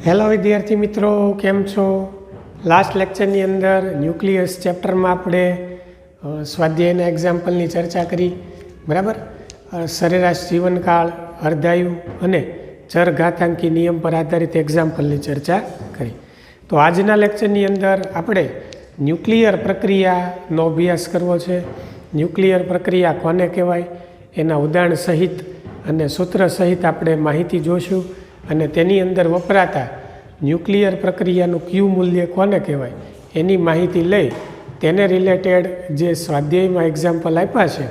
Hello વિદ્યાર્થી મિત્રો, કેમ છો? લાસ્ટ લેક્ચરની અંદર ન્યુક્લિયસ ચેપ્ટરમાં આપણે સ્વાધ્યાયના એક્ઝામ્પલની ચર્ચા કરી, બરાબર. સરેરાશ જીવનકાળ, અર્ધાયુ અને ચરઘાતાંકી નિયમ પર આધારિત એક્ઝામ્પલની ચર્ચા કરી. તો આજના લેક્ચરની અંદર આપણે ન્યુક્લિયર પ્રક્રિયાનો અભ્યાસ કરવો છે. ન્યુક્લિયર પ્રક્રિયા કોને કહેવાય, એના ઉદાહરણ સહિત અને સૂત્ર સહિત આપણે માહિતી જોઈશું. અને તેની અંદર વપરાતા ન્યુક્લિયર પ્રક્રિયાનું ક્યુ મૂલ્ય કોને કહેવાય એની માહિતી લઈ તેને રિલેટેડ જે સ્વાધ્યાયમાં એક્ઝામ્પલ આપ્યા છે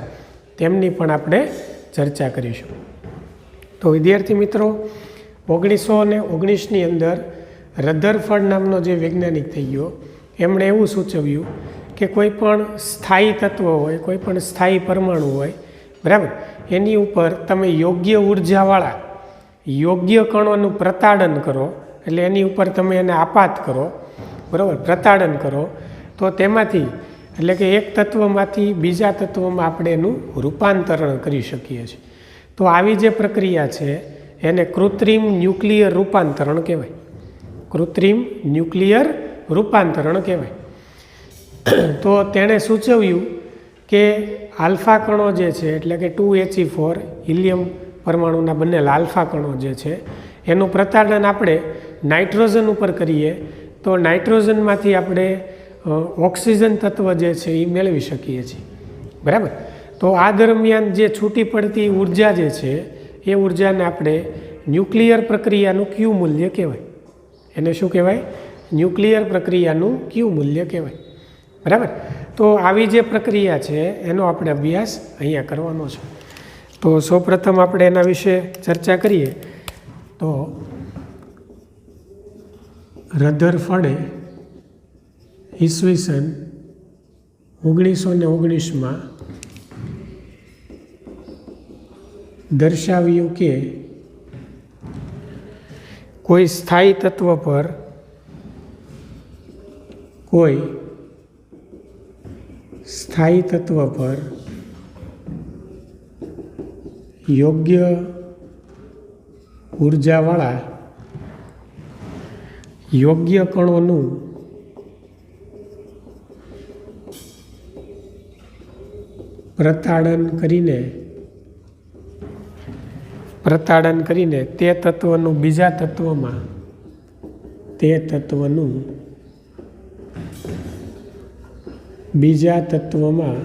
તેમની પણ આપણે ચર્ચા કરીશું. તો વિદ્યાર્થી મિત્રો, 1919ની અંદર રધરફર્ડ નામનો જે વૈજ્ઞાનિક થઈ ગયો, એમણે એવું સૂચવ્યું કે કોઈ પણ સ્થાયી તત્વ હોય, કોઈ પણ સ્થાયી પરમાણુ હોય, બરાબર, એની ઉપર તમે યોગ્ય ઉર્જાવાળા યોગ્ય કણોનું પ્રતાડન કરો, એટલે એની ઉપર તમે એને આપાત કરો, બરાબર, પ્રતાડન કરો, તો તેમાંથી એટલે કે એક તત્વમાંથી બીજા તત્વમાં આપણે એનું રૂપાંતરણ કરી શકીએ છીએ. તો આવી જે પ્રક્રિયા છે એને કૃત્રિમ ન્યુક્લિયર રૂપાંતરણ કહેવાય. કૃત્રિમ ન્યુક્લિયર રૂપાંતરણ કહેવાય. તો તેણે સૂચવ્યું કે આલ્ફા કણો જે છે એટલે કે 2He4 હિલિયમ પરમાણુના બનેલા આલ્ફા કણો જે છે એનું પ્રતાડન આપણે નાઇટ્રોજન ઉપર કરીએ તો નાઇટ્રોજનમાંથી આપણે ઓક્સિજન તત્વ જે છે એ મેળવી શકીએ છીએ, બરાબર. તો આ દરમિયાન જે છૂટી પડતી ઉર્જા જે છે એ ઉર્જાને આપણે ન્યુક્લિયર પ્રક્રિયાનું ક્યુ મૂલ્ય કહેવાય. એને શું કહેવાય? ન્યુક્લિયર પ્રક્રિયાનું ક્યુ મૂલ્ય કહેવાય, બરાબર. તો આવી જે પ્રક્રિયા છે એનો આપણે અભ્યાસ અહીંયા કરવાનો છે. તો સૌપ્રથમ આપણે એના વિશે ચર્ચા કરીએ. તો રધરફર્ડે ઈસવીસન 1919માં દર્શાવ્યું કે કોઈ સ્થાયી તત્વ પર યોગ્ય ઉર્જાવાળા યોગ્ય કણોનું પ્રતાડન કરીને તે તત્વનું બીજા તત્વમાં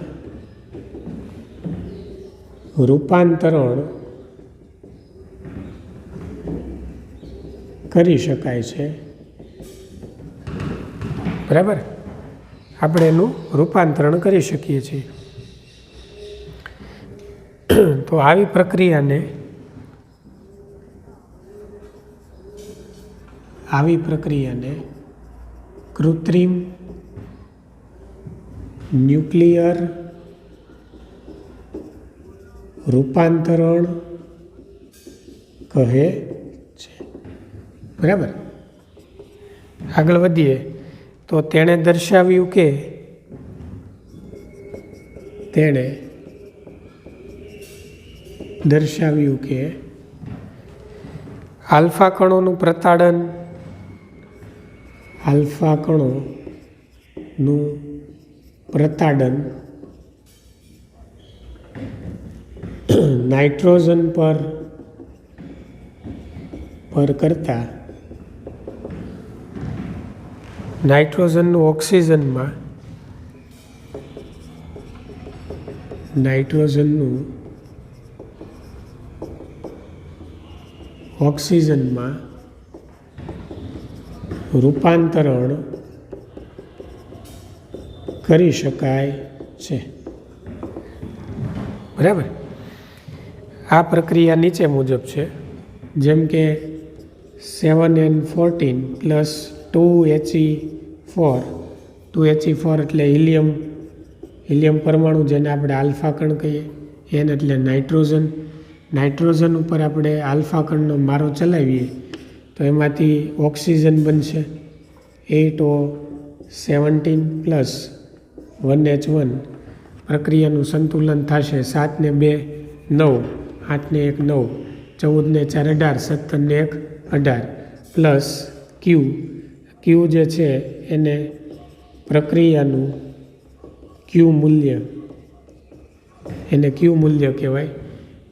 રૂપાંતરણ કરી શકાય છે, બરાબર. આપણે એનું રૂપાંતરણ કરી શકીએ છીએ. તો આવી પ્રક્રિયાને કૃત્રિમ ન્યુક્લિયર રૂપાંતરણ કહે છે, બરાબર. આગળ વધીએ તો તેણે દર્શાવ્યું કે આલ્ફા કણોનું પ્રતાડન નાઇટ્રોજન પર કરતા નાઇટ્રોજનનું ઓક્સિજનમાં રૂપાંતરણ કરી શકાય છે, બરાબર. આ પ્રક્રિયા નીચે મુજબ છે, જેમ કે 7N14 પ્લસ 2He4 એટલે હિલિયમ પરમાણુ, જેને આપણે આલ્ફા કણ કહીએ. N એટલે નાઇટ્રોજન ઉપર આપણે આલ્ફા કણનો મારો ચલાવીએ તો એમાંથી ઓક્સિજન બનશે 8O17 પ્લસ 1H1. પ્રક્રિયાનું સંતુલન થશે 7 ને 2 9, 8 ને 1 9, 14 ને 4 18, 17 ને 1 18 પ્લસ ક્યુ જે છે એને પ્રક્રિયાનું ક્યુ મૂલ્ય કહેવાય.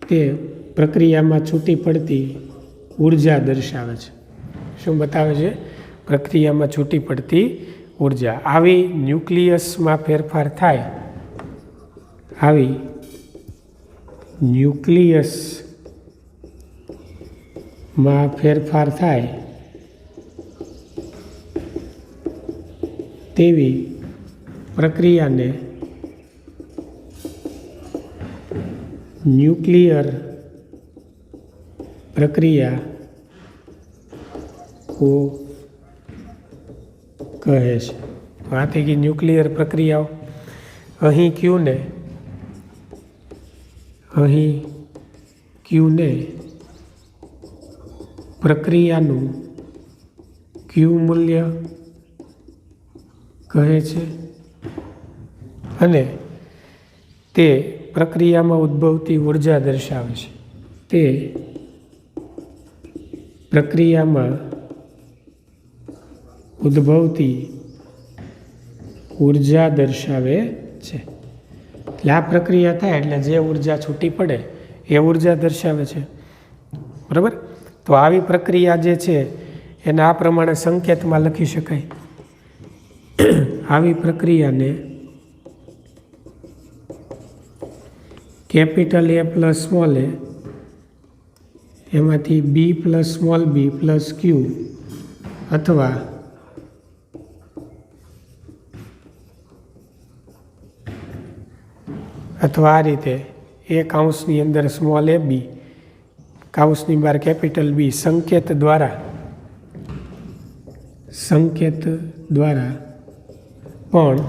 તે પ્રક્રિયામાં છૂટી પડતી ઉર્જા દર્શાવે છે. શું બતાવે છે? પ્રક્રિયામાં છૂટી પડતી ઉર્જા. આવી ન્યુક્લિયસમાં ફેરફાર થાય, આવી ન્યુક્લિયસમાં ફેરફાર થાય તેવી પ્રક્રિયાને ન્યુક્લિયર પ્રક્રિયા કહે છે. આ થઈ ગઈ ન્યુક્લિયર પ્રક્રિયાઓ. અહીં ક્યુને પ્રક્રિયાનું ક્યુ મૂલ્ય કહે છે અને તે પ્રક્રિયામાં ઉદ્ભવતી ઉર્જા દર્શાવે છે. તે પ્રક્રિયામાં ઉદ્ભવતી ઉર્જા દર્શાવે છે. એટલે આ પ્રક્રિયા થાય એટલે જે ઉર્જા છૂટી પડે એ ઉર્જા દર્શાવે છે. બરાબર? તો આવી પ્રક્રિયા જે છે એને આ પ્રમાણે સંકેતમાં લખી શકાય. આવી પ્રક્રિયાને capital A plus small a એમાંથી B plus small b plus Q અથવા આ રીતે એ કાઉન્સની અંદર સ્મોલ a b કાઉન્સની બહાર કેપિટલ B સંકેત દ્વારા પણ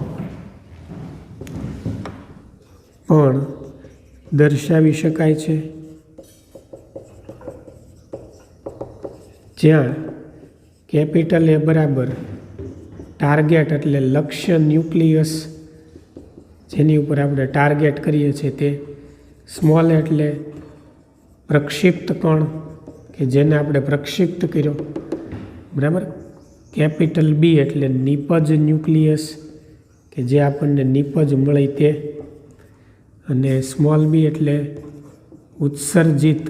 દર્શાવી શકાય છે. જ્યાં કેપિટલ A બરાબર ટાર્ગેટ એટલે લક્ષ્ય ન્યુક્લિયસ જેની ઉપર આપણે ટાર્ગેટ કરીએ છીએ તે, સ્મોલ એટલે પ્રક્ષિપ્ત કણ કે જેને આપણે પ્રક્ષિપ્ત કર્યો. બરાબર? કેપિટલ B એટલે નિપજ ન્યુક્લિયસ કે જે આપણને નિપજ મળી તે, અને સ્મોલ b એટલે ઉત્સર્જિત,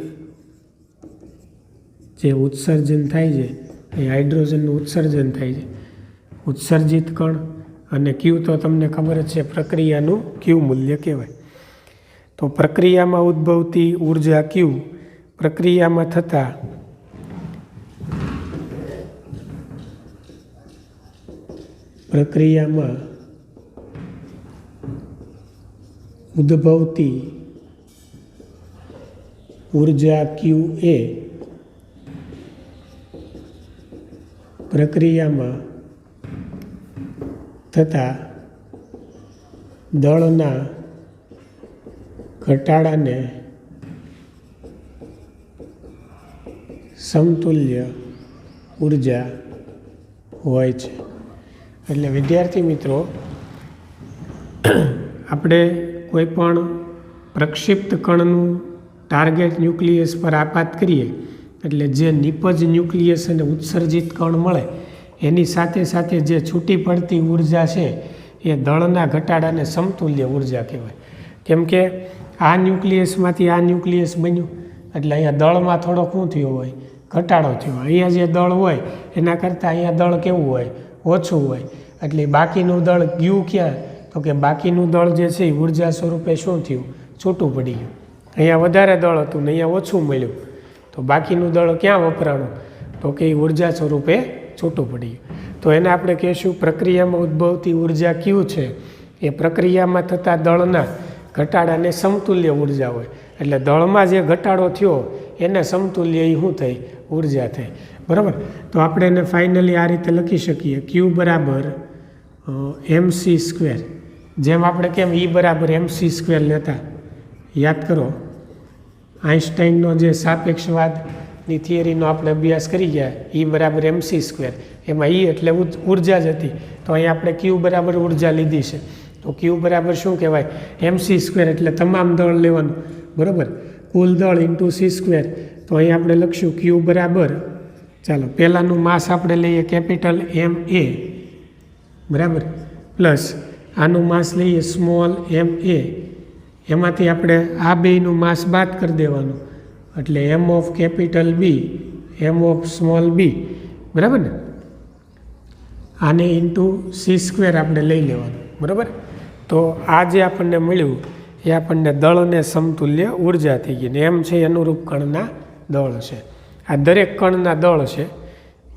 જે ઉત્સર્જન થાય છે એ હાઇડ્રોજનનું ઉત્સર્જન થાય છે, ઉત્સર્જિત કણ. અને ક્યુ તો તમને ખબર જ છે પ્રક્રિયાનું ક્યુ મૂલ્ય કહેવાય. તો પ્રક્રિયામાં ઉદ્ભવતી ઉર્જા ક્યુ પ્રક્રિયામાં થતા ઉદ્ભવતી ઉર્જા ક્યુ એ પ્રક્રિયામાં થતા દળના ઘટાડાને સમતુલ્ય ઉર્જા હોય છે. એટલે વિદ્યાર્થી મિત્રો, આપણે કોઈ પણ પ્રક્ષિપ્ત કણનું ટાર્ગેટ ન્યુક્લિયસ પર આપાત કરીએ એટલે જે નિપજ ન્યુક્લિયસ અને ઉત્સર્જિત કણ મળે એની સાથે સાથે જે છૂટી પડતી ઉર્જા છે એ દળના ઘટાડાને સમતુલ્ય ઉર્જા કહેવાય. કેમ કે આ ન્યુક્લિયસમાંથી આ ન્યુક્લિયસ બન્યું એટલે અહીંયા દળમાં થોડોક શું થયો હોય? ઘટાડો થયો. અહીંયા જે દળ હોય એના કરતાં અહીંયા દળ કેવું હોય? ઓછું હોય. એટલે બાકીનું દળ ગયું ક્યાં? તો કે બાકીનું દળ જે છે એ ઉર્જા સ્વરૂપે શું થયું? છૂટું પડી ગયું. અહીંયા વધારે દળ હતું ને અહીંયા ઓછું મળ્યું, તો બાકીનું દળ ક્યાં વપરાણું? તો કે એ ઉર્જા સ્વરૂપે છૂટું પડી ગયું. તો એને આપણે કહીશું પ્રક્રિયામાં ઉદ્ભવતી ઉર્જા ક્યુ છે એ પ્રક્રિયામાં થતા દળના ઘટાડાને સમતુલ્ય ઉર્જા હોય. એટલે દળમાં જે ઘટાડો થયો એને સમતુલ્ય એ શું થઈ? ઉર્જા થઈ. બરાબર? તો આપણે એને ફાઇનલી આ રીતે લખી શકીએ, ક્યુ બરાબર mc સ્ક્વેર. જેમ આપણે કેમ E બરાબર mc સ્ક્વેર લેતા, યાદ કરો આઇન્સ્ટાઈનનો જે સાપેક્ષવાદની થિયરીનો આપણે અભ્યાસ કરી ગયા, E બરાબર mc સ્ક્વેર, એમાં E એટલે ઉર્જા જ હતી. તો અહીં આપણે ક્યુ બરાબર ઉર્જા લીધી છે, તો ક્યુ બરાબર શું કહેવાય? mc સ્ક્વેર એટલે તમામ દળ લેવાનું. બરાબર? કુલ દળ ઇન્ટુ c સ્ક્વેર. તો અહીં આપણે લખશું ક્યુ બરાબર ચાલો પહેલાંનું માસ આપણે લઈએ કેપિટલ એમ એ, બરાબર, પ્લસ આનું માસ લઈએ સ્મોલ એમ એ. એમાંથી આપણે આ બેયનું માસ બાદ કરી દેવાનું, એટલે M of capital B M of small B, બરાબર ને. આને ઇન્ટુ સી સ્ક્વેર આપણે લઈ લેવાનું, બરાબર. તો આ જે આપણને મળ્યું એ આપણને દળને સમતુલ્ય ઉર્જા થઈ ગઈ ને એમ છે અનુરૂપ કણના દળ છે. આ દરેક કણના દળ છે,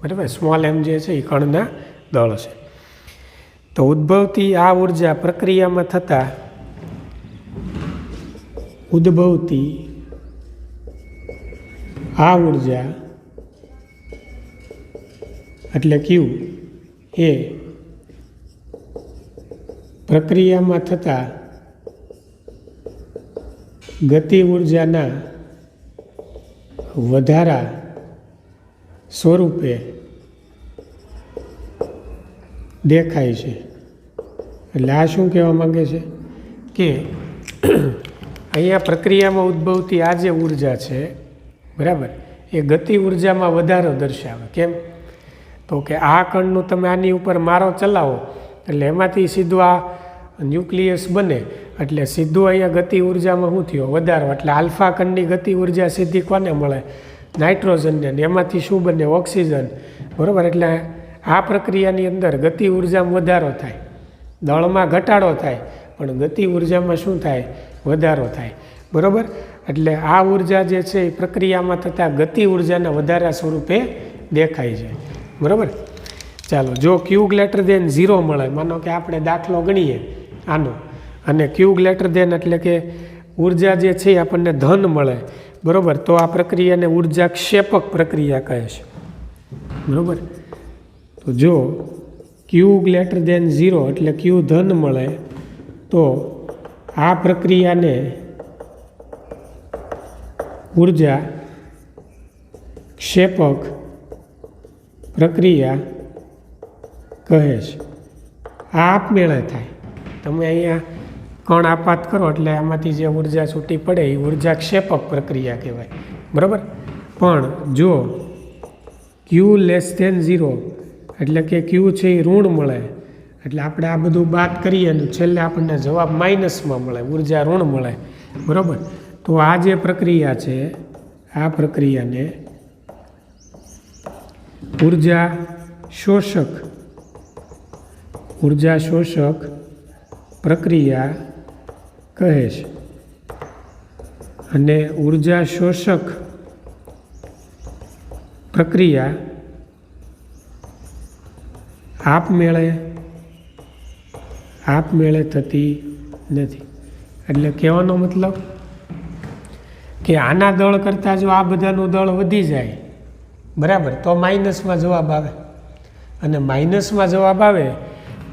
બરાબર. સ્મોલ એમ જે છે એ કણના દળ છે. તો ઉદ્ભવતી આ ઉર્જા પ્રક્રિયામાં થતાં ઉદ્ભવતી આ ઉર્જા એટલે ક્યુ એ પ્રક્રિયામાં થતા ગતિ ઉર્જાના વધારા સ્વરૂપે દેખાય છે. એટલે આ શું કહેવા માંગે છે કે અહીંયા પ્રક્રિયામાં ઉદ્ભવતી આ જે ઉર્જા છે, બરાબર, એ ગતિ ઉર્જામાં વધારો દર્શાવે. કેમ? તો કે આ કણનું તમે આની ઉપર મારો ચલાવો એટલે એમાંથી સીધું આ ન્યુક્લિયસ બને, એટલે સીધું અહીંયા ગતિ ઉર્જામાં શું થયો? વધારો. એટલે આલ્ફા કણની ગતિ ઉર્જા સીધી કોને મળે? નાઇટ્રોજનને. એમાંથી શું બને? ઓક્સિજન, બરાબર. એટલે આ પ્રક્રિયાની અંદર ગતિ ઉર્જામાં વધારો થાય, દળમાં ઘટાડો થાય, પણ ગતિ ઉર્જામાં શું થાય? વધારો થાય, બરાબર. એટલે આ ઉર્જા જે છે એ પ્રક્રિયામાં થતાં ગતિ ઉર્જાના વધારા સ્વરૂપે દેખાય છે, બરાબર. ચાલો, જો ક્યુ ગ્રેટર દેન 0 મળે, માનો કે આપણે દાખલો ગણીએ આનો, અને ક્યુ ગ્રેટર દેન એટલે કે ઉર્જા જે છે એ આપણને ધન મળે, બરાબર, તો આ પ્રક્રિયાને ઉર્જા ક્ષેપક પ્રક્રિયા કહે છે, બરાબર. તો જો ક્યુ ગ્રેટર દેન 0 એટલે ક્યુ ધન મળે તો આ પ્રક્રિયાને ઉર્જા ક્ષેપક પ્રક્રિયા કહે છે. આ આપમેળે થાય. તમે અહીંયા કણ આપાત કરો એટલે આમાંથી જે ઉર્જા છૂટી પડે એ ઉર્જા ક્ષેપક પ્રક્રિયા કહેવાય, બરાબર. પણ જો ક્યુ લેસ દેન 0 એટલે કે ક્યુ છે એ ઋણ મળે, એટલે આપણે આ બધું બાદ કરીએ અને છેલ્લે આપણને જવાબ માઇનસમાં મળે, ઉર્જા ઋણ મળે, બરાબર. તો આ જે પ્રક્રિયા છે આ પ્રક્રિયાને ઉર્જા શોષક પ્રક્રિયા કહે છે. અને ઉર્જા શોષક પ્રક્રિયા આપમેળે થતી નથી. એટલે કહેવાનો મતલબ કે આના દળ કરતાં જો આ બધાનું દળ વધી જાય, બરાબર, તો માઇનસમાં જવાબ આવે, અને માઇનસમાં જવાબ આવે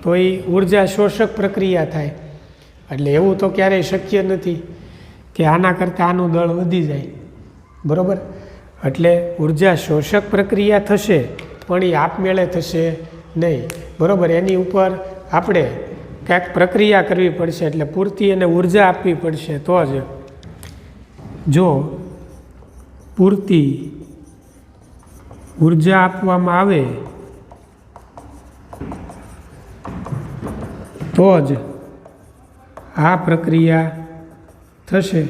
તો એ ઉર્જા શોષક પ્રક્રિયા થાય. એટલે એવું તો ક્યારેય શક્ય નથી કે આના કરતાં આનું દળ વધી જાય, બરાબર. એટલે ઉર્જા શોષક પ્રક્રિયા થશે પણ એ આપમેળે થશે નહીં, બરાબર. એની ઉપર આપણે કાંઈક પ્રક્રિયા કરવી પડશે, એટલે પૂરતી એને ઉર્જા આપવી પડશે. તો જ જો પૂરતી ઉર્જા આપવામાં આવે તો જ આ પ્રક્રિયા થશે,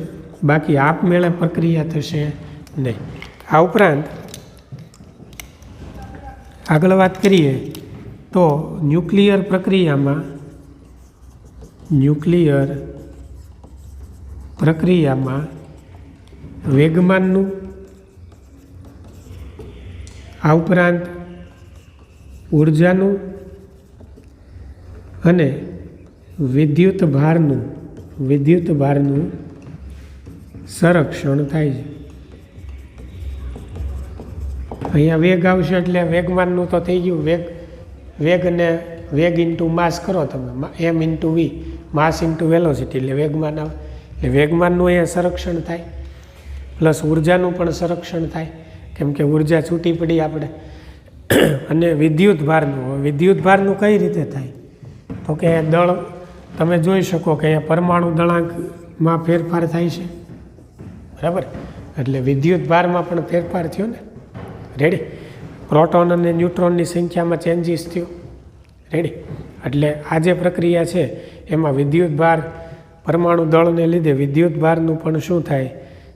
બાકી આપમેળે પ્રક્રિયા થશે નહીં. આ ઉપરાંત આગળ વાત કરીએ તો ન્યુક્લિયર પ્રક્રિયામાં વેગમાનનું, આ ઉપરાંત ઉર્જાનું અને વિદ્યુત ભારનું સંરક્ષણ થાય છે. અહીંયા વેગ આવશે એટલે વેગમાનનું તો થઈ ગયું. વેગને વેગ ઇન્ટુ માસ કરો તમે, એમ ઇન્ટુ વી, માસ ઇન્ટુ વેલોસિટી, એટલે વેગમાન આવે. એટલે વેગમાનનું અહીંયા સંરક્ષણ થાય, પ્લસ ઉર્જાનું પણ સંરક્ષણ થાય, કેમ કે ઉર્જા છૂટી પડી આપણે. અને વિદ્યુત ભારનું કઈ રીતે થાય? તો કે દળ તમે જોઈ શકો કે અહીંયા પરમાણુ દળાંકમાં ફેરફાર થાય છે, બરાબર. એટલે વિદ્યુત ભારમાં પણ ફેરફાર થયો ને, રેડી. પ્રોટોન અને ન્યુટ્રોનની સંખ્યામાં ચેન્જીસ થયો. રેડી. એટલે આ જે પ્રક્રિયા છે એમાં વિદ્યુત ભાર, પરમાણુ દળને લીધે વિદ્યુત ભારનું પણ શું થાય?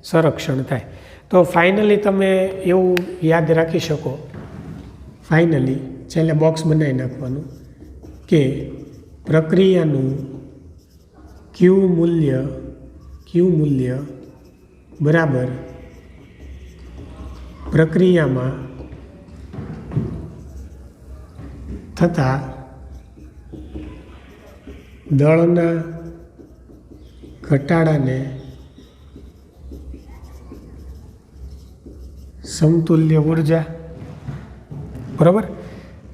સંરક્ષણ થાય. તો ફાઇનલી તમે એવું યાદ રાખી શકો, ફાઇનલી છેલ્લે બોક્સ બનાવી નાખવાનું કે પ્રક્રિયાનું ક્યુ મૂલ્ય બરાબર પ્રક્રિયામાં થતા દળના ઘટાડાને સમતુલ્ય ઉર્જા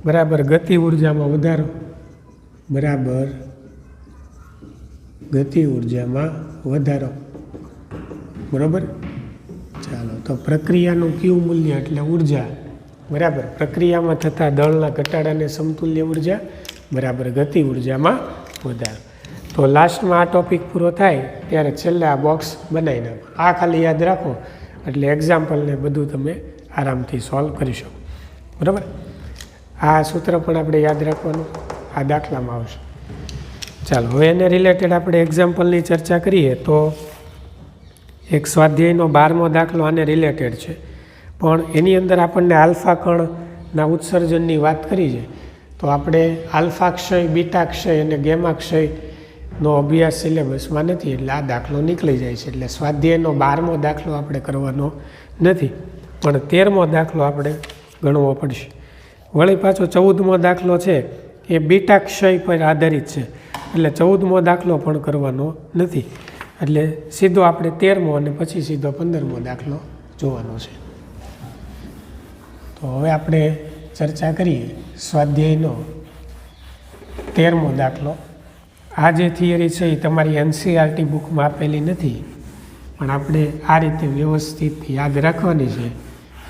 બરાબર ગતિ ઉર્જામાં વધારો બરાબર ગતિ ઉર્જામાં વધારો. બરાબર. ચાલો, તો પ્રક્રિયાનું ક્યુ મૂલ્ય એટલે ઉર્જા બરાબર પ્રક્રિયામાં થતા દળના ઘટાડાને સમતુલ્ય ઉર્જા બરાબર ગતિ ઉર્જામાં વધારો. તો લાસ્ટમાં આ ટોપિક પૂરો થાય ત્યારે છેલ્લે આ બોક્સ બનાવી નાખો. આ ખાલી યાદ રાખો એટલે એક્ઝામ્પલને બધું તમે આરામથી સોલ્વ કરી શકો. બરાબર. આ સૂત્ર પણ આપણે યાદ રાખવાનું આ દાખલામાં આવશે. ચાલો, હવે એને રિલેટેડ આપણે એક્ઝામ્પલની ચર્ચા કરીએ તો એક સ્વાધ્યાયનો 12મો દાખલો આને રિલેટેડ છે, પણ એની અંદર આપણને આલ્ફા કણના ઉત્સર્જનની વાત કરી છે. તો આપણે આલ્ફા ક્ષય, બીટા ક્ષય અને ગેમા ક્ષયનો અભ્યાસ સિલેબસમાં નથી, એટલે આ દાખલો નીકળી જાય છે. એટલે સ્વાધ્યાયનો 12મો દાખલો આપણે કરવાનો નથી, પણ 13મો દાખલો આપણે ગણવો પડશે. વળી પાછો 14મો દાખલો છે એ બીટા ક્ષય પર આધારિત છે, એટલે 14મો દાખલો પણ કરવાનો નથી. એટલે સીધો આપણે 13મો અને પછી સીધો 15મો દાખલો જોવાનો છે. તો હવે આપણે ચર્ચા કરીએ સ્વાધ્યાયનો 13મો દાખલો. આ જે થિયરી છે એ તમારી એનસીઆરટી બુકમાં આપેલી નથી, પણ આપણે આ રીતે વ્યવસ્થિત યાદ રાખવાની છે,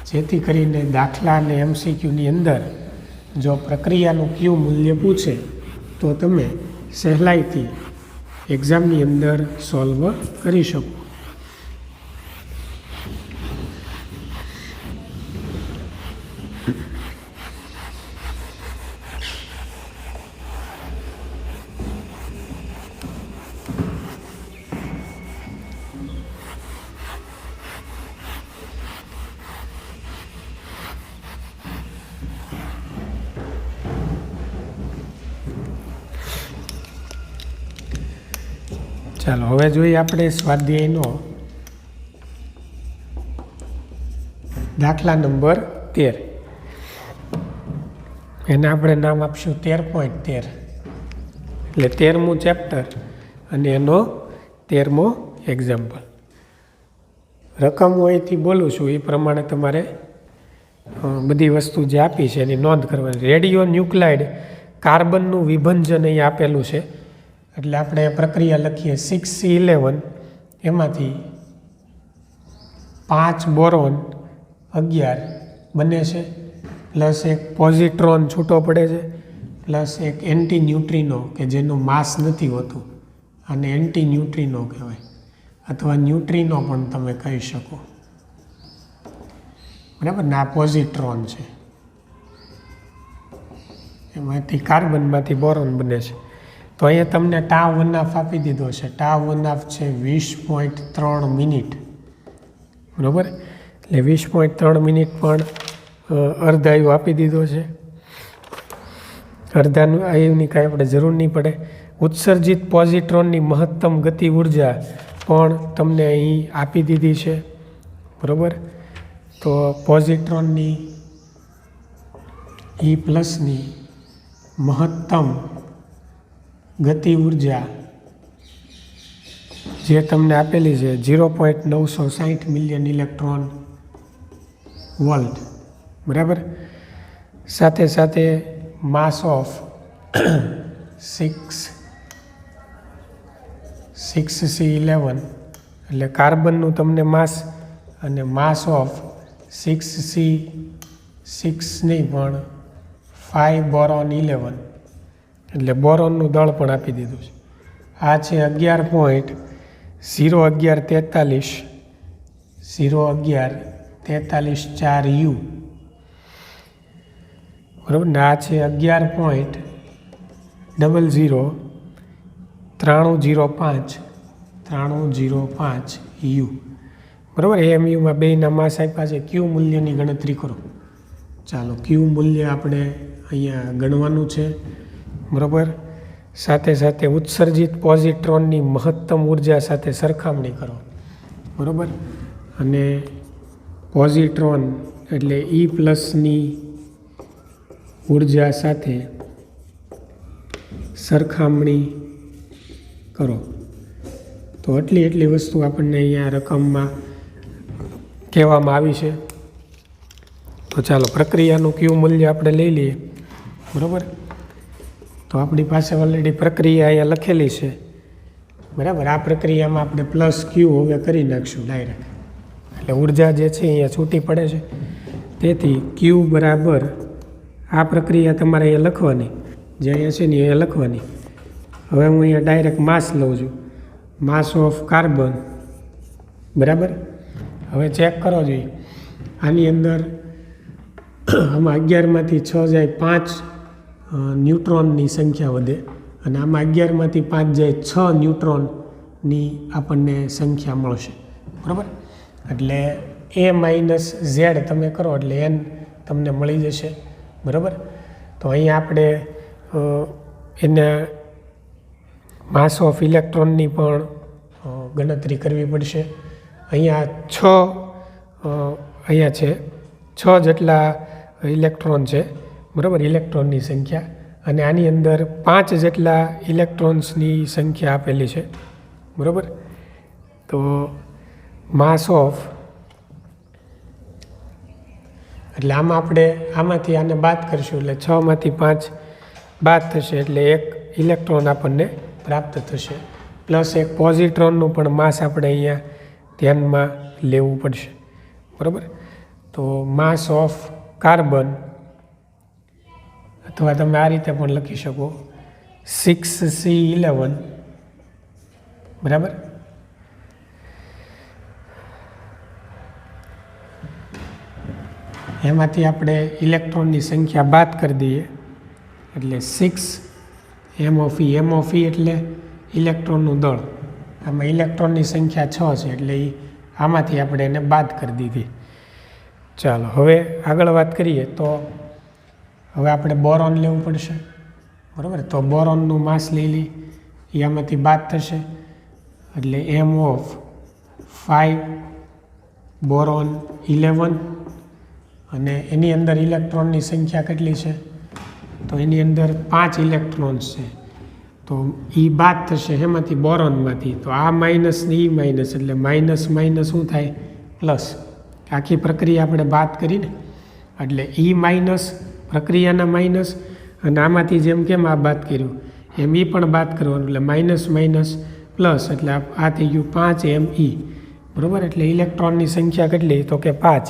જેથી કરીને દાખલા અને એમસીક્યુની અંદર જો પ્રક્રિયાનું ક્યુ મૂલ્ય પૂછે તો તમે સહેલાઈથી એક્ઝામની અંદર સોલ્વ કરી શકો. ચાલો, હવે જોઈએ આપણે સ્વાધ્યાયનો દાખલા નંબર 13. એને આપણે નામ આપશું 13.13, એટલે 13મું ચેપ્ટર અને એનો 13મો એક્ઝામ્પલ. રકમ અહીંથી બોલું છું એ પ્રમાણે તમારે બધી વસ્તુ જે આપી છે એની નોંધ કરવાની. રેડિયો ન્યુક્લાઇડ કાર્બનનું વિભંજન અહીં આપેલું છે, એટલે આપણે પ્રક્રિયા લખીએ 6C11, એમાંથી 5 બોરોન 11 બને છે, પ્લસ એક પોઝિટ્રોન છૂટો પડે છે, પ્લસ એક એન્ટી ન્યુટ્રિનો કે જેનું માસ નથી હોતું, અને એન્ટી ન્યુટ્રિનો કહેવાય, અથવા ન્યુટ્રિનો પણ તમે કહી શકો. બરાબર ને? આ પોઝિટ્રોન છે, એમાંથી કાર્બનમાંથી બોરોન બને છે. તો અહીંયા તમને ટાવ 1/2 આપી દીધો છે. ટાવ 1/2 છે 20.3 મિનિટ. બરાબર? એટલે 20.3 મિનિટ પણ અર્ધાયુ આપી દીધો છે. અર્ધાનું આયુની કાંઈ આપણે જરૂર નહીં પડે. ઉત્સર્જિત પોઝિટ્રોનની મહત્તમ ગતિ ઉર્જા પણ તમને અહીં આપી દીધી છે. બરાબર? તો પોઝિટ્રોનની E પ્લસની મહત્તમ ગતિ ઉર્જા જે તમને આપેલી છે 0.960 મિલિયન ઇલેક્ટ્રોન વોલ્ટ. બરાબર? સાથે સાથે માસ ઓફ 6C11, એટલે કાર્બનનું તમને માસ, અને માસ ઓફ 6C6 નહીં પણ 5 બોરોન 11, એટલે બોરોનનું દળ પણ આપી દીધું છે. આ છે 11.01143 4U, બરાબર ને આ છે 11.005305 યુ. બરાબર. એમયુમાં બેના માસ આપ્યા છે. ક્યુ મૂલ્યની ગણતરી કરો. ચાલો ક્યુ મૂલ્ય આપણે અહીંયા ગણવાનું છે. બરાબર. સાથે સાથે ઉત્સર્જિત પોઝિટ્રોનની મહત્તમ ઉર્જા સાથે સરખામણી કરો. બરાબર. અને પોઝિટ્રોન એટલે ઈ પ્લસની ઉર્જા સાથે સરખામણી કરો. તો એટલી વસ્તુ આપણને અહીંયા રકમમાં કહેવામાં આવી છે. તો ચાલો પ્રક્રિયાનું ક્યુ મૂલ્ય આપણે લઈ લઈએ. બરાબર. તો આપણી પાસે ઓલરેડી પ્રક્રિયા અહીંયા લખેલી છે. બરાબર. આ પ્રક્રિયામાં આપણે પ્લસ ક્યુ હવે કરી નાખશું ડાયરેક્ટ. એટલે ઉર્જા જે છે અહીંયા છૂટી પડે છે. તેથી ક્યુ બરાબર આ પ્રક્રિયા તમારે અહીંયા લખવાની, જે અહીંયા છે ને અહીંયા લખવાની. હવે હું અહીંયા ડાયરેક્ટ માસ લઉં છું, માસ ઓફ કાર્બન. બરાબર. હવે ચેક કરો જોઈએ. આની અંદર આમાં 11માંથી 6 જાય 5 ન્યુટ્રોનની સંખ્યા વધે, અને આમાં 11માંથી 5 જાય 6 ન્યુટ્રોનની આપણને સંખ્યા મળશે. બરાબર. એટલે એ માઇનસ ઝેડ તમે કરો એટલે એન તમને મળી જશે. બરાબર. તો અહીંયા આપણે એને માસ ઓફ ઇલેક્ટ્રોનની પણ ગણતરી કરવી પડશે. અહીંયા 6 જેટલા ઇલેક્ટ્રોન છે. બરાબર. ઇલેક્ટ્રોનની સંખ્યા, અને આની અંદર 5 જેટલા ઇલેક્ટ્રોન્સની સંખ્યા આપેલી છે. બરાબર. તો માસ ઓફ એટલે આમાંથી આને બાદ કરશું એટલે 6માંથી 5 બાદ થશે એટલે એક ઇલેક્ટ્રોન આપણને પ્રાપ્ત થશે. પ્લસ એક પોઝિટ્રોનનું પણ માસ આપણે અહીંયા ધ્યાનમાં લેવું પડશે. બરાબર. તો માસ ઓફ કાર્બન, અથવા તમે આ રીતે પણ લખી શકો 6C11. બરાબર. એમાંથી આપણે ઇલેક્ટ્રોનની સંખ્યા બાદ કરી દઈએ એટલે 6 MoE એટલે ઇલેક્ટ્રોનનું દળ. આમાં ઇલેક્ટ્રોનની સંખ્યા 6 છે એટલે આમાંથી આપણે એને બાદ કરી દીધી. ચાલો હવે આગળ વાત કરીએ તો હવે આપણે બોરોન લેવું પડશે. બરાબર. તો બોરોનનું માસ લઈ લઈ, એ આમાંથી બાદ થશે એટલે M5 બોરોન 11, અને એની અંદર ઇલેક્ટ્રોનની સંખ્યા કેટલી છે? તો એની અંદર 5 ઇલેક્ટ્રોન્સ છે. તો એ બાદ થશે એમાંથી બોરોનમાંથી. તો આ માઇનસ ને એ માઇનસ એટલે માઇનસ માઇનસ શું થાય? પ્લસ. આખી પ્રક્રિયા આપણે બાદ કરીને એટલે એ માઇનસ પ્રક્રિયાના માઇનસ, અને આમાંથી જેમ કેમ આ બાદ કર્યું એમ એ પણ બાદ કરવાનું એટલે માઇનસ માઇનસ પ્લસ એટલે આ થઈ ગયું 5 ME. બરાબર. એટલે ઇલેક્ટ્રોનની સંખ્યા કેટલી? તો કે 5.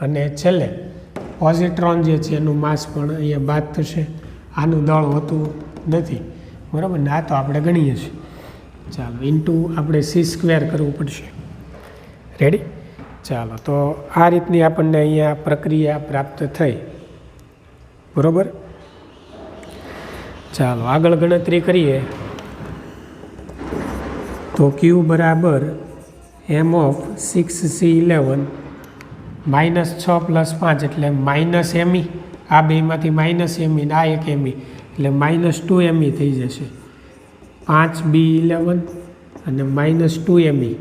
અને છેલ્લે પોઝિટ્રોન જે છે એનું માસ પણ અહીંયા બાદ થશે. આનું દળ હોતું નથી. બરાબર ને. આ તો આપણે ગણીએ છીએ. ચાલો ઇન્ટુ આપણે C² કરવું પડશે. રેડી. ચાલો તો આ રીતની આપણને અહીંયા પ્રક્રિયા પ્રાપ્ત થઈ. બરાબર. ચાલો આગળ ગણતરી કરીએ તો ક્યુ બરાબર M ઓફ 6C11 -6 + 5 એટલે -ME. આ બેમાંથી -ME ને આ એક ME એટલે -2ME થઈ જશે. 5B11 અને -2ME.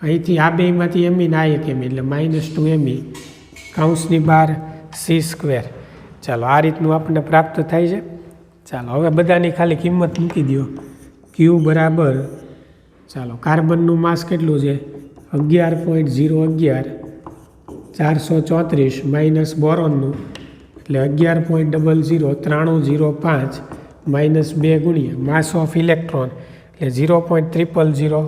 અહીંથી આ બેમાંથી ME ને આ એક ME એટલે -2ME કૌંસની બહાર C². ચાલો આ રીતનું આપણને પ્રાપ્ત થાય છે. ચાલો હવે બધાની ખાલી કિંમત મૂકી દો. ક્યુ બરાબર ચાલો કાર્બનનું માસ કેટલું છે? 11.011 434 માઇનસ બોરોનનું એટલે 11.00305 -2 ગુણ્યા માસ ઓફ ઇલેક્ટ્રોન એટલે 0.000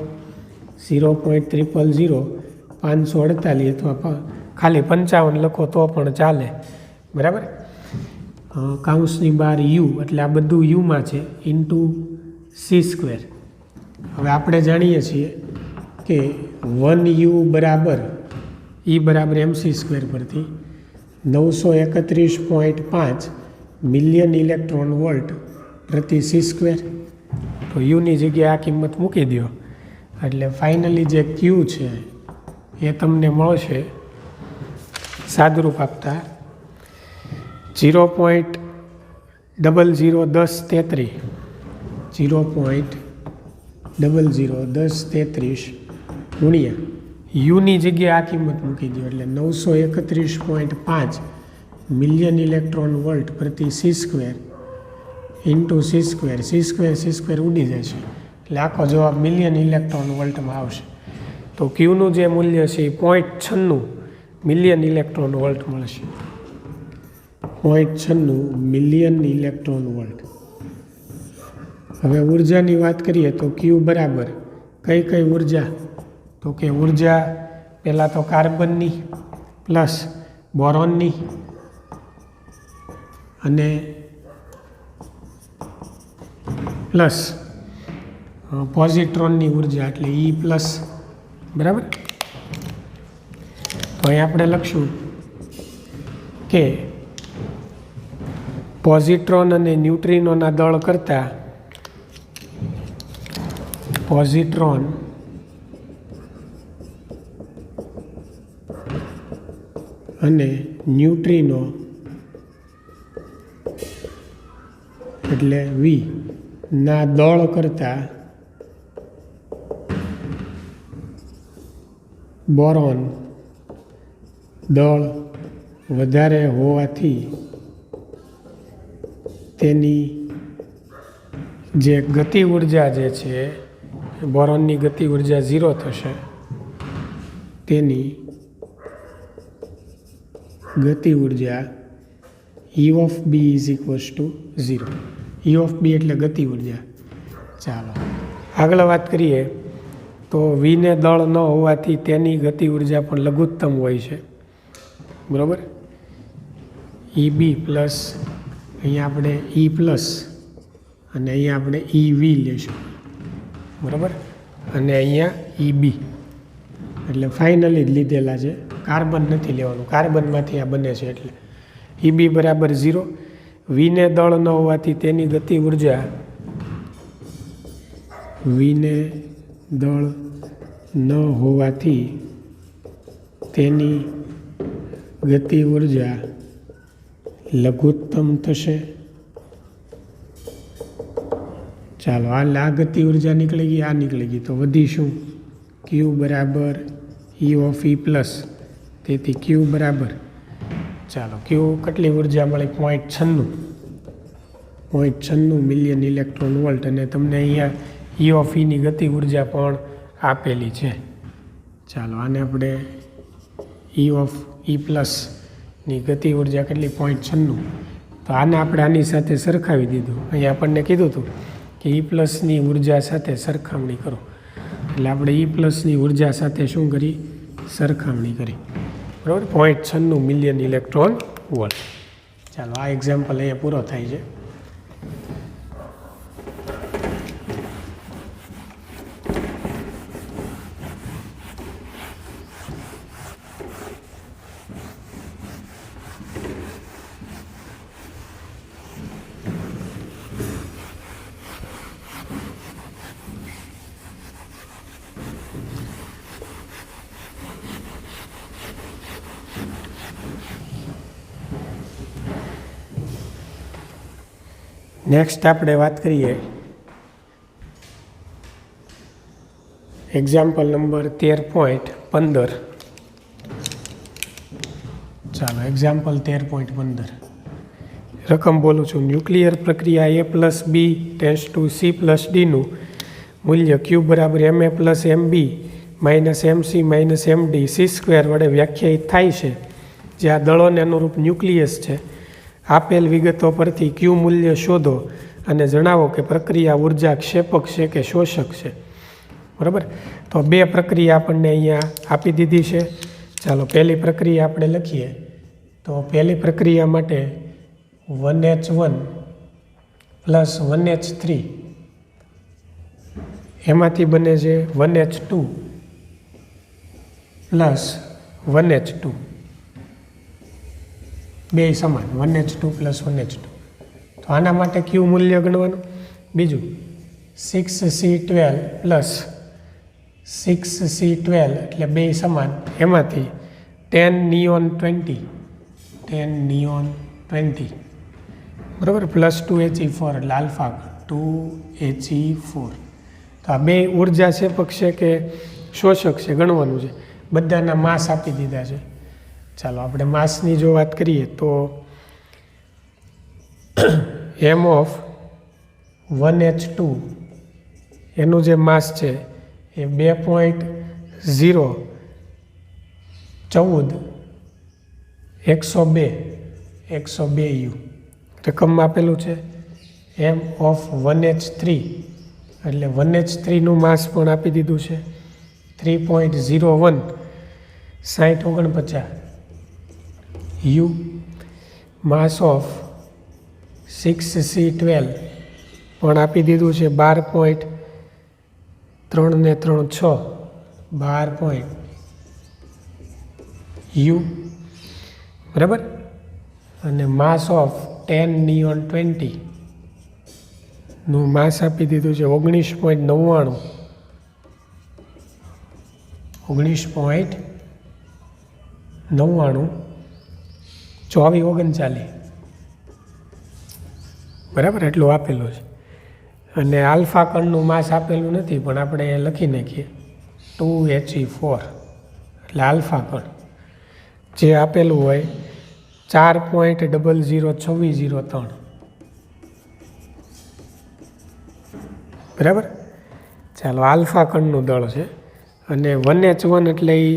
548 અથવા ખાલી 55 લખો તો પણ ચાલે. બરાબર. કૌંસની બહાર યુ એટલે આ બધું યુમાં છે ઇન્ટુ C². હવે આપણે જાણીએ છીએ કે 1U બરાબર MC² પરથી 931.5 મિલિયન ઇલેક્ટ્રોન વોલ્ટ પ્રતિ સી સ્ક્વેર. તો યુની જગ્યાએ આ કિંમત મૂકી દો એટલે ફાઇનલી જે ક્યુ છે એ તમને મળશે સાદુરૂપ આપતા 0.001033 0.001033 ગુણ્યા યુની જગ્યાએ આ કિંમત મૂકી દો એટલે 931.5 મિલિયન ઇલેક્ટ્રોન વોલ્ટ પ્રતિ C square into C square ઉડી જશે એટલે આખો જવાબ મિલિયન ઇલેક્ટ્રોન વોલ્ટમાં આવશે. તો ક્યુનું જે મૂલ્ય છે એ 0.96 મિલિયન ઇલેક્ટ્રોન વોલ્ટ મળશે. 0.96 મિલિયન ઇલેક્ટ્રોન વોલ્ટ. હવે ઉર્જાની વાત કરીએ તો ક્યુ બરાબર કઈ ઉર્જા? તો કે ઉર્જા પહેલાં તો કાર્બનની પ્લસ બોરોનની અને પ્લસ પોઝિટ્રોનની ઉર્જા એટલે ઈ પ્લસ. બરાબર. તો અહીં આપણે લખશું કે પોઝિટ્રોન અને ન્યુટ્રિનોના દળ કરતાં પોઝિટ્રોન અને ન્યુટ્રિનો એટલે વી ના દળ કરતાં બોરોન દળ વધારે હોવાથી તેની જે ગતિ ઉર્જા જે છે બોરોનની ગતિ ઉર્જા 0 થશે. તેની ગતિ ઉર્જા E of B is equals to 0. E of B એટલે ગતિ ઉર્જા. ચાલો આગળ વાત કરીએ તો વીને દળ ન હોવાથી તેની ગતિ ઉર્જા પણ લઘુત્તમ હોય છે. બરાબર. EB પ્લસ અહીંયા આપણે E પ્લસ અને અહીંયા આપણે EV લેશું. બરાબર. અને અહીંયા EB એટલે ફાઇનલી જ લીધેલા છે, કાર્બન નથી લેવાનું, કાર્બનમાંથી આ બને છે એટલે EB બરાબર 0. વીને દળ ન હોવાથી તેની ગતિ ઉર્જા વીને દળ ન હોવાથી તેની ગતિ ઉર્જા લઘુત્તમ થશે. ચાલો આ ગતિ ઉર્જા નીકળી ગઈ, આ નીકળી ગઈ, તો વધી શું? ક્યુ બરાબર E of E પ્લસ. તેથી ક્યુ બરાબર ચાલો ક્યુ કેટલી ઉર્જા મળી? 0.96 મિલિયન ઇલેક્ટ્રોન વોલ્ટ. અને તમને અહીંયા E of Eની ગતિ ઉર્જા પણ આપેલી છે. ચાલો આને આપણે E of E પ્લસની ગતિ ઉર્જા કેટલી? 0.96. તો આને આપણે આની સાથે સરખાવી દીધું. અહીંયા આપણને કીધું હતું કે E પ્લસની ઉર્જા સાથે સરખામણી કરો, એટલે આપણે E પ્લસની ઉર્જા સાથે શું કરી? સરખામણી કરી. બરાબર. 0.96 મિલિયન ઇલેક્ટ્રોન વોલ્ટ. ચાલો આ એક્ઝામ્પલ અહીંયા પૂરો થાય છે. નેક્સ્ટ આપણે વાત કરીએ એક્ઝામ્પલ નંબર 13.15. ચાલો એક્ઝામ્પલ 13.15 રકમ બોલું છું. ન્યુક્લિયર પ્રક્રિયા A plus B tends to C plus ડીનું મૂલ્ય ક્યુ બરાબર MA plus MB minus MC minus MD C square વડે વ્યાખ્યાયિત થાય છે, જે આ દળોને અનુરૂપ ન્યુક્લિયસ છે. આપેલ વિગતો પરથી ક્યુ મૂલ્ય શોધો અને જણાવો કે પ્રક્રિયા ઉર્જા ક્ષેપક છે કે શોષક છે. બરાબર. તો બે પ્રક્રિયા આપણને અહીંયા આપી દીધી છે. ચાલો પહેલી પ્રક્રિયા આપણે લખીએ. તો પહેલી પ્રક્રિયા માટે 1H1 પ્લસ 1H3 એમાંથી બને છે 1H2 પ્લસ 1H2. બે સમાન 1H2 પ્લસ 1H2. તો આના માટે ક્યુ મૂલ્ય ગણવાનું. બીજું 6C12 પ્લસ 6C12 એટલે બે સમાન, એમાંથી 10 નિયોન 20 બરાબર, પ્લસ 2He4 એટલે આલ્ફા 2He4. તો આ બે ઉર્જા ક્ષેપક છે કે શોષક છે ગણવાનું છે. બધાના માસ આપી દીધા છે. ચાલો આપણે માસની જો વાત કરીએ તો m ઓફ 1H2 એનું જે માસ છે એ 2.014 રકમમાં આપેલું છે. m ઓફ 1H3 એટલે 1H3નું માસ પણ આપી દીધું છે 3.01 6049 u. માસ ઓફ 6C12 પણ આપી દીધું છે 12.336 12 u બરાબર. અને માસ ઓફ 10 નિયોન 20 નું માસ આપી દીધું છે 19.99 2439 બરાબર, એટલું આપેલું છે. અને આલ્ફા કણનું માસ આપેલું નથી, પણ આપણે લખી નાખીએ 2He4 એટલે આલ્ફા કણ જે આપેલું હોય 4.002603 બરાબર. ચાલો, આલ્ફા કણનું દળ છે. અને 1H1 એટલે એ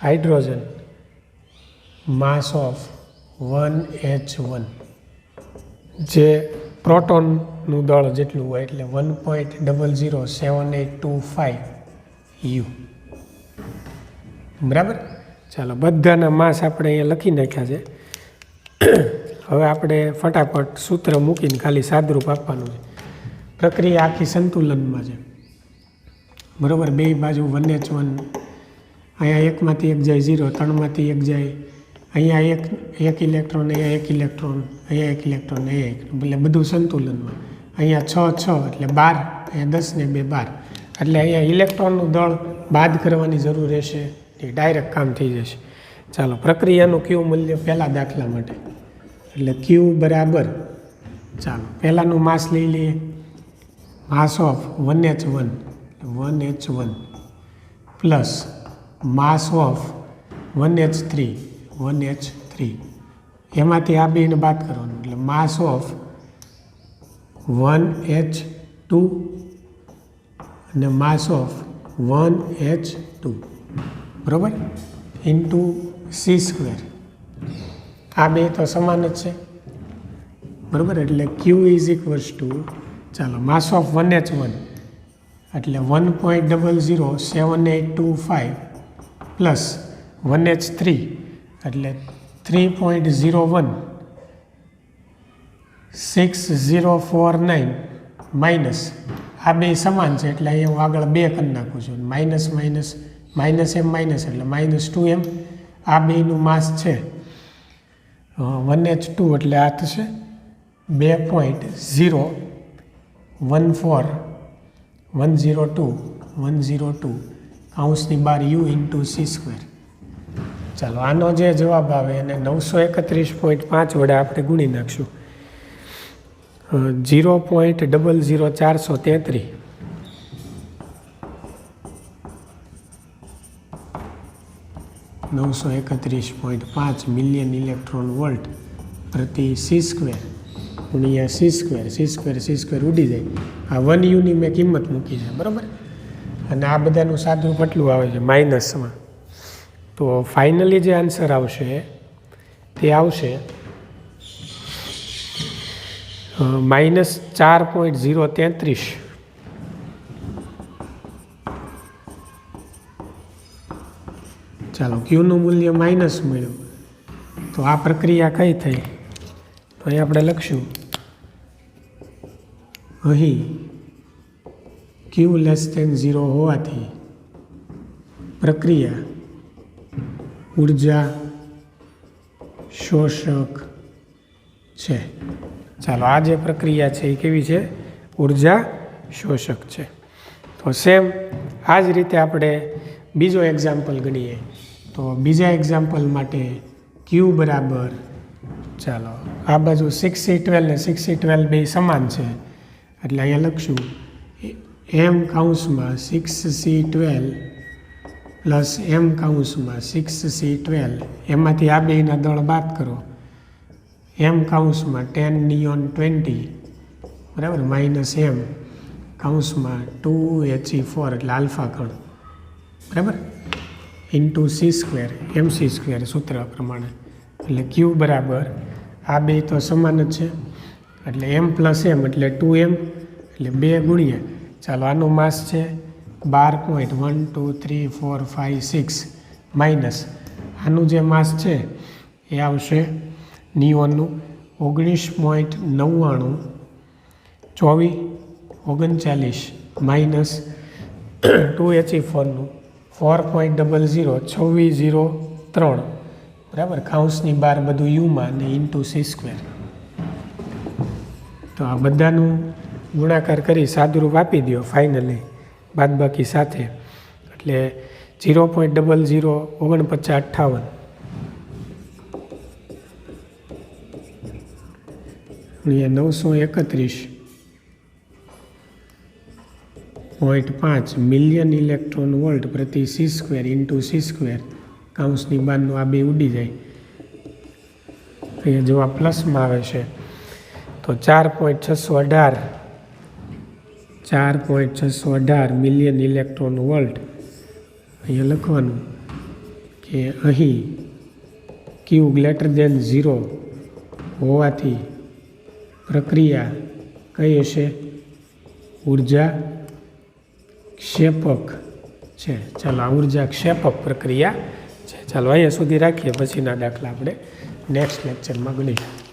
હાઇડ્રોજન, માસ ઓફ 1H1 જે પ્રોટોનનું દળ જેટલું હોય એટલે 1.007825 u બરાબર. ચાલો, બધાના માસ આપણે અહીંયા લખી નાખ્યા છે. હવે આપણે ફટાફટ સૂત્ર મૂકીને ખાલી સાદરૂપ આપવાનું છે. પ્રક્રિયા આખી સંતુલનમાં છે બરાબર. બે બાજુ 1H1, અહીંયા એકમાંથી એક જાય 0, 3માંથી એક જાય, અહીંયા એક ઇલેક્ટ્રોન, અહીંયા એક ઇલેક્ટ્રોન, અહીંયા એક ઇલેક્ટ્રોન, અહીંયા એક, એટલે બધું સંતુલનમાં. અહીંયા 6 એટલે 12, અહીંયા 10 ને 2 12, એટલે અહીંયા ઇલેક્ટ્રોનનું દળ બાદ કરવાની જરૂર રહેશે, એ ડાયરેક્ટ કામ થઈ જશે. ચાલો, પ્રક્રિયાનું ક્યુ મૂલ્ય પહેલાં દાખલા માટે, એટલે ક્યુ બરાબર, ચાલો પહેલાંનું માસ લઈ લઈએ. માસ of 1H1 plus mass of 1H3 એમાંથી આ બેને બાદ કરવાનું, એટલે માસ ઓફ 1H2 અને માસ ઓફ 1H2 બરાબર ઇન્ટુ C². આ બે તો સમાન જ છે બરાબર. એટલે ક્યુ ઇઝ ઇક્વલ્સ ટુ, ચાલો, માસ ઓફ 1H1 એટલે 1.007825 પ્લસ 1H3 એટલે 3.016049 માઇનસ આ બે સમાન છે એટલે અહીંયા હું આગળ 2 કરી નાખું છું. માઇનસ એમ માઇનસ એટલે -2m. આ બેનું માસ છે 1H2 એટલે આ થશે 2.014102102 કૌંસની બહાર u ઇન્ટુ C². ચાલો, આનો જે જવાબ આવે એને 931.5 વડે આપણે ગુણી નાખશું. 0.00433 931.5 મિલિયન ઇલેક્ટ્રોન વોલ્ટ પ્રતિ C² ગુણ્યા C² ઉડી જાય. આ 1 યુની મેં કિંમત મૂકી છે બરાબર. અને આ બધાનું સાદું કેટલું આવે છે માઇનસમાં. તો ફાઇનલી જે આન્સર આવશે તે આવશે -4.033. ચાલો, ક્યુનું મૂલ્ય માઇનસ મળ્યું તો આ પ્રક્રિયા કઈ થઈ તો અહીં આપણે લખશું, અહીં ક્યુ <0 હોવાથી પ્રક્રિયા ઉર્જા શોષક છે. ચાલો આ જે પ્રક્રિયા છે એ કેવી છે? ઉર્જા શોષક છે. તો સેમ આ જ રીતે આપણે બીજો એક્ઝામ્પલ ગણીએ. તો બીજા એક્ઝામ્પલ માટે ક્યુ બરાબર, ચાલો આ બાજુ 6C12 ને 6C12 બે સમાન છે એટલે અહીંયા લખશું m કૌંસમાં 6C12 પ્લસ m કૌંસમાં 6C12, એમાંથી આ બેના દળ બાદ કરો, m કૌંસમાં 10 નિયોન 20 બરાબર માઇનસ m કૌંસમાં 2He4 એટલે આલ્ફા કણ બરાબર ઇન્ટુ c² mc² સૂત્ર પ્રમાણે. એટલે ક્યુ બરાબર આ બે તો સમાન જ છે એટલે m પ્લસ m એટલે 2m એટલે 2 ગુણ્યા, ચાલો આનું માસ છે 12.12345 માઇનસ આનું જે માસ છે એ આવશે નિયોનનું 19.99 2439 માઇનસ 2He4નું 4.00 2603 બરાબર કાઉન્સની બહાર બધું યુમાં અને ઇન્ટુ c². તો આ બધાનું ગુણાકાર કરી સાદુરૂપ આપી દો ફાઇનલી બાદબાકી સાથે એટલે 0.004958 931.5 મિલિયન ઇલેક્ટ્રોન વોલ્ટ પ્રતિ c² ઇન્ટુ c², કાઉન્સની બહારનું આ બે ઉડી જાય. અહીંયા જો આ પ્લસમાં આવે છે તો 4.618 મિલિયન ઇલેક્ટ્રોન વોલ્ટ. અહીંયા લખવાનું કે અહીં ક્યુ ગ્રેટર દેન 0 હોવાથી પ્રક્રિયા કઈ હશે? ઉર્જા ક્ષેપક છે. ચાલો આ ઉર્જા ક્ષેપક પ્રક્રિયા છે. ચાલો અહીંયા સુધી રાખીએ, પછીના દાખલા આપણે નેક્સ્ટ લેક્ચરમાં ગણીશું.